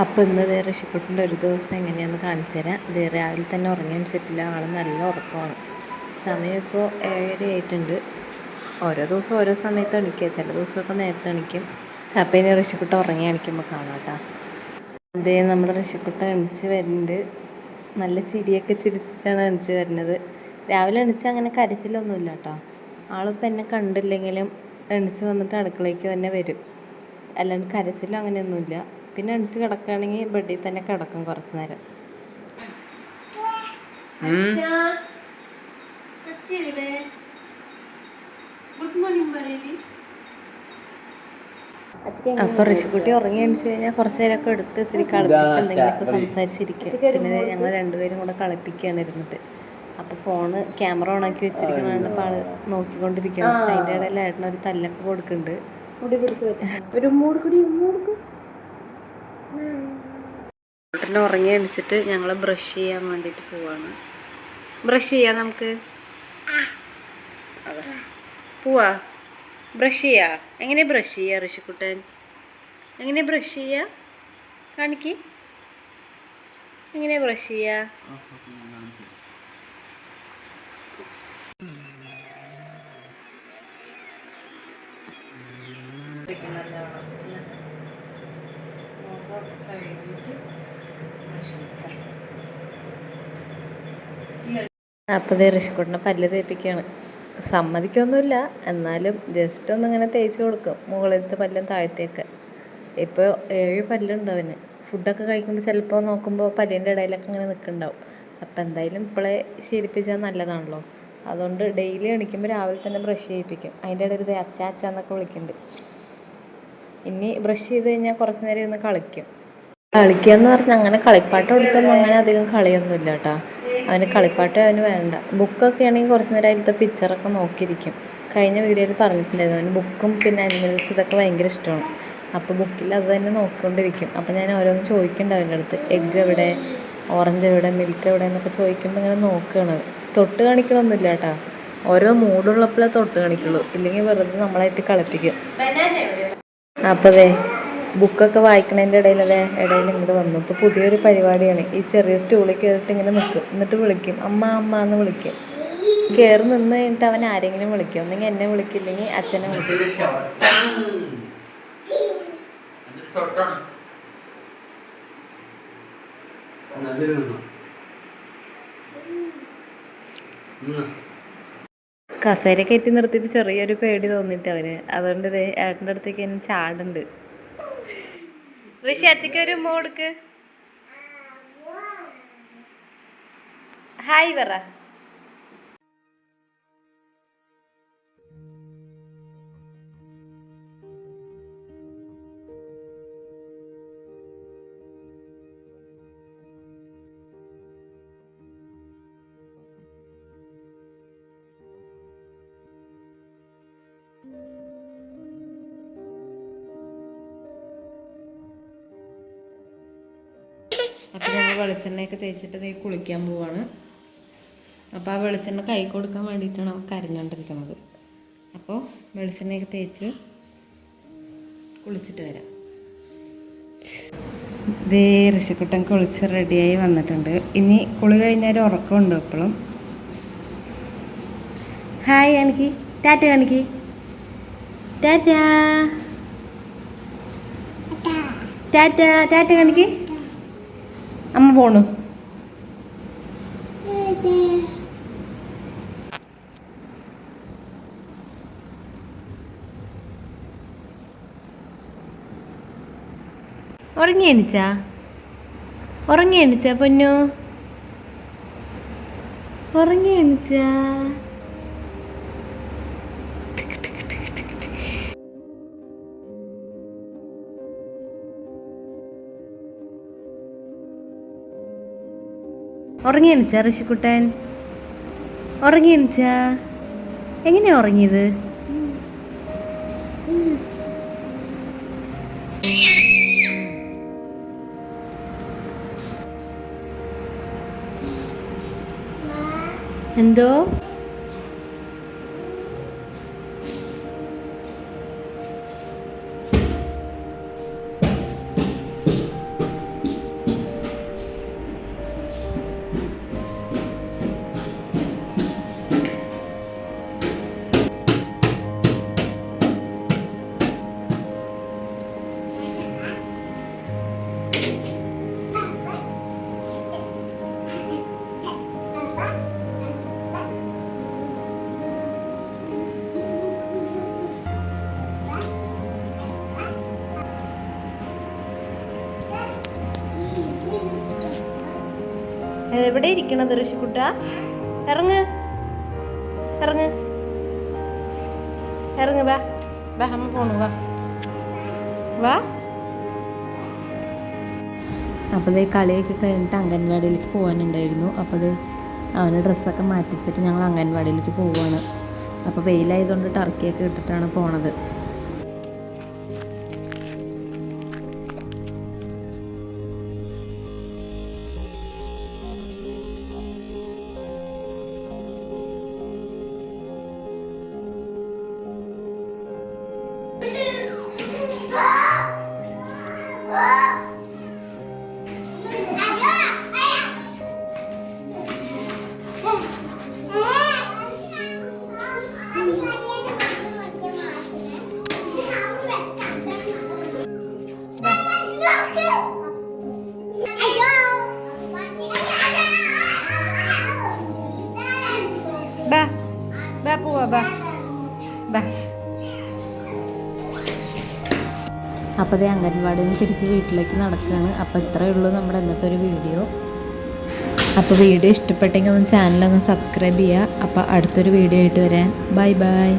അപ്പോൾ ഇന്ന് ഋഷിക്കുട്ടൻ്റെ ഒരു ദിവസം എങ്ങനെയാണെന്ന് കാണിച്ചു തരാം. രാവിലെ തന്നെ ഉറങ്ങി എണിച്ചിട്ടില്ല. ആൾ നല്ല ഉറക്കമാണ്. സമയം ഇപ്പോൾ 7:30 ആയിട്ടുണ്ട്. ഓരോ ദിവസം ഓരോ സമയത്ത് എണിക്കുക. ചില ദിവസമൊക്കെ നേരത്തെ എണിക്കും. അപ്പോൾ ഇനി ഋഷിക്കുട്ടൻ ഉറങ്ങി എണിക്കുമ്പോൾ കാണാം കേട്ടോ. നമ്മുടെ ഋഷിക്കുട്ടൻ എണിച്ച് വരുന്നുണ്ട്. നല്ല ചിരിയൊക്കെ ചിരിച്ചിട്ടാണ് എണിച്ച് വരുന്നത്. രാവിലെ എണിച്ച് അങ്ങനെ കരച്ചിലൊന്നുമില്ല കേട്ടോ. ആളിപ്പോൾ എന്നെ കണ്ടില്ലെങ്കിലും എണിച്ച് വന്നിട്ട് അടുക്കളയ്ക്ക് തന്നെ വരും. അല്ലാണ്ട് കരച്ചിലും അങ്ങനെയൊന്നുമില്ല. പിന്നെ എണിച്ച് കിടക്കുകയാണെങ്കിൽ ബെഡിൽ തന്നെ കിടക്കും കുറച്ച് നേരം. അപ്പോൾ ഋഷിക്കുട്ടി ഉറങ്ങി എണിച്ച് കഴിഞ്ഞാൽ കുറച്ച് നേരമൊക്കെ എടുത്ത് ഇത്തിരി കളിപ്പിച്ച് എന്തെങ്കിലുമൊക്കെ സംസാരിച്ചിരിക്കും. പിന്നെ ഞങ്ങൾ രണ്ടുപേരും കൂടെ കളിപ്പിക്കുകയാണ് ഇരുന്നിട്ട്. അപ്പോൾ ഫോണ് ക്യാമറ ഓണാക്കി വെച്ചിരിക്കണതാണ്. അപ്പോൾ ആൾ നോക്കിക്കൊണ്ടിരിക്കണം. അതിൻ്റെ ഇടയിൽ ഏട്ടനൊരു തല്ലൊക്കെ കൊടുക്കുന്നുണ്ട്. ഏട്ടനെ ഉറങ്ങി എണിച്ചിട്ട് ഞങ്ങൾ ബ്രഷ് ചെയ്യാൻ വേണ്ടിയിട്ട് പോവാണ്. ബ്രഷ് ചെയ്യാം നമുക്ക്. അതെ, പോവാ. ബ്രഷ് ചെയ്യാ. എങ്ങനെ ബ്രഷ് ചെയ്യാ ഋഷിക്കുട്ടൻ? എങ്ങനെ ബ്രഷ് ചെയ്യാ? കാണിക്ക്. എങ്ങനെ ബ്രഷ് ചെയ്യാ? അപ്പോൾ ഋഷിക്കുട്ടനെ പല്ല് തേപ്പിക്കുകയാണ്. സമ്മതിക്കൊന്നുമില്ല, എന്നാലും ജസ്റ്റ് ഒന്നിങ്ങനെ തേച്ച് കൊടുക്കും. മുകളിലത്തെ പല്ലും താഴത്തേക്ക്. ഇപ്പോൾ 7 പല്ലുണ്ട് അവന്. ഫുഡൊക്കെ കഴിക്കുമ്പോൾ ചിലപ്പോൾ നോക്കുമ്പോൾ പല്ലിൻ്റെ ഇടയിലൊക്കെ ഇങ്ങനെ നിൽക്കുന്നുണ്ടാവും. അപ്പോൾ എന്തായാലും ഇപ്പോഴേ ശീലിപ്പിച്ചാൽ നല്ലതാണല്ലോ. അതുകൊണ്ട് ഡെയിലി എണിക്കുമ്പോൾ രാവിലെ തന്നെ ബ്രഷ് ചെയ്യിപ്പിക്കും. അതിൻ്റെ ഇടയിൽ ഇത് അച്ചാ അച്ചാന്നൊക്കെ വിളിക്കുന്നുണ്ട്. ഇനി ബ്രഷ് ചെയ്ത് കഴിഞ്ഞാൽ കുറച്ച് നേരം ഇരുന്ന് കളിക്കും. കളിക്കുക എന്ന് പറഞ്ഞാൽ അങ്ങനെ കളിപ്പാട്ടം എടുത്തൊന്നും അങ്ങനെ അധികം കളിയൊന്നുമില്ല കേട്ടോ. അവന് കളിപ്പാട്ടം അവന് വേണ്ട. ബുക്കൊക്കെ ആണെങ്കിൽ കുറച്ച് നേരം അതിലത്തെ പിക്ചറൊക്കെ നോക്കിയിരിക്കും. കഴിഞ്ഞ വീഡിയോയിൽ പറഞ്ഞിട്ടുണ്ടായിരുന്നു അവന് ബുക്കും പിന്നെ അനിമൽസ് ഇതൊക്കെ ഭയങ്കര ഇഷ്ടമാണ്. അപ്പോൾ ബുക്കിൽ അത് തന്നെ നോക്കിക്കൊണ്ടിരിക്കും. അപ്പോൾ ഞാൻ ഓരോന്ന് ചോദിക്കുന്നുണ്ട് അവൻ്റെ അടുത്ത്. എഗ്ഗ് എവിടെ, ഓറഞ്ച് എവിടെ, മിൽക്ക് എവിടെ എന്നൊക്കെ ചോദിക്കുമ്പോൾ ഇങ്ങനെ നോക്കുകയാണ്. തൊട്ട് കാണിക്കണമൊന്നുമില്ല കേട്ടോ. ഓരോ മൂടുള്ളപ്പോഴേ തൊട്ട് കാണിക്കുള്ളൂ. ഇല്ലെങ്കിൽ വെറുതെ നമ്മളായിട്ട് കളിപ്പിക്കും. അപ്പോൾ ബുക്കൊക്കെ വായിക്കണതിൻ്റെ ഇടയിൽ ഇങ്ങോട്ട് വന്നു. ഇപ്പോൾ പുതിയൊരു പരിപാടിയാണ്. ഈ ചെറിയ സ്റ്റൂളിൽ കയറിയിട്ട് ഇങ്ങനെ നിൽക്കും. എന്നിട്ട് വിളിക്കും, അമ്മ അമ്മ എന്ന് വിളിക്കും. കയറി നിന്ന് കഴിഞ്ഞിട്ട് അവൻ ആരെങ്കിലും വിളിക്കും. ഒന്നെങ്കിൽ എന്നെ വിളിക്കില്ലെങ്കിൽ അച്ഛനെ വിളിക്കും. കസേര കയറ്റി നിർത്തിയിട്ട് ചെറിയൊരു പേടി തോന്നിയിട്ട് അവന്. അതുകൊണ്ട് ഏട്ടൻ്റെ അടുത്തേക്ക് എന്നെ ചാടുണ്ട്. ഋഷി അച്ഛക്ക് ഒരു ഉമ്മ കൊടുക്ക്. ഹായ് പറ. അപ്പോൾ ഞങ്ങൾ വെളിച്ചെണ്ണയൊക്കെ തേച്ചിട്ട് കുളിക്കാൻ പോവാണ്. അപ്പോൾ ആ വെളിച്ചെണ്ണ കൈ കൊടുക്കാൻ വേണ്ടിയിട്ടാണ് അവൻ കരഞ്ഞുകൊണ്ടിരിക്കുന്നത്. അപ്പോൾ വെളിച്ചെണ്ണയൊക്കെ തേച്ച് കുളിച്ചിട്ട് വരാം. ഋഷിക്കുട്ടൻ കുളിച്ച് റെഡിയായി വന്നിട്ടുണ്ട്. ഇനി കുളി കഴിഞ്ഞാൽ ഉറക്കമുണ്ട് എപ്പോഴും. ഹായ് കാണിക്ക്, ടാറ്റ കാണിക്ക്, ടാറ്റ ടാറ്റ ടാറ്റ കാണിക്ക്. അമ്മ പോണു. ഉറങ്ങി എണിച്ചാ പൊന്നു? ഉറങ്ങി എണിച്ചാ? ഉറങ്ങി എണിച്ചാ ഋഷിക്കുട്ടൻ? ഉറങ്ങി എണിച്ചാ? എങ്ങനെയാ ഉറങ്ങിയത്? എന്തോ? എവിടെ ഇരിക്കണത് ഋഷിക്കുട്ട? ഇറങ്ങ് ഇറങ്ങ് ഇറങ്ങ്, വാ വാ, അമ്മ പോണു, വാ വാ. അപ്പോൾ ഇത് കളിയൊക്കെ കഴിഞ്ഞിട്ട് അംഗൻവാടിയിലേക്ക് പോകാനുണ്ടായിരുന്നു. അപ്പോൾ അത് അവന് ഡ്രസ്സൊക്കെ മാറ്റിച്ചിട്ട് ഞങ്ങൾ അംഗൻവാടിയിലേക്ക് പോവുകയാണ്. അപ്പോൾ വെയിലായതുകൊണ്ട് ടർക്കിയൊക്കെ ഇട്ടിട്ടാണ് പോണത്. ബാ ബാ പോവാ, ബാ ബാ. അപ്പോൾ അതേ അംഗൻവാടിയിൽ നിന്ന് തിരിച്ച് വീട്ടിലേക്ക് നടക്കുകയാണ്. അപ്പോൾ ഇത്രയേ ഉള്ളൂ നമ്മുടെ ഇന്നത്തെ ഒരു വീഡിയോ. അപ്പോൾ വീഡിയോ ഇഷ്ടപ്പെട്ടെങ്കിൽ ഒന്ന് ചാനലൊന്ന് സബ്സ്ക്രൈബ് ചെയ്യുക. അപ്പോൾ അടുത്തൊരു വീഡിയോ ആയിട്ട് വരാൻ. Bye bye.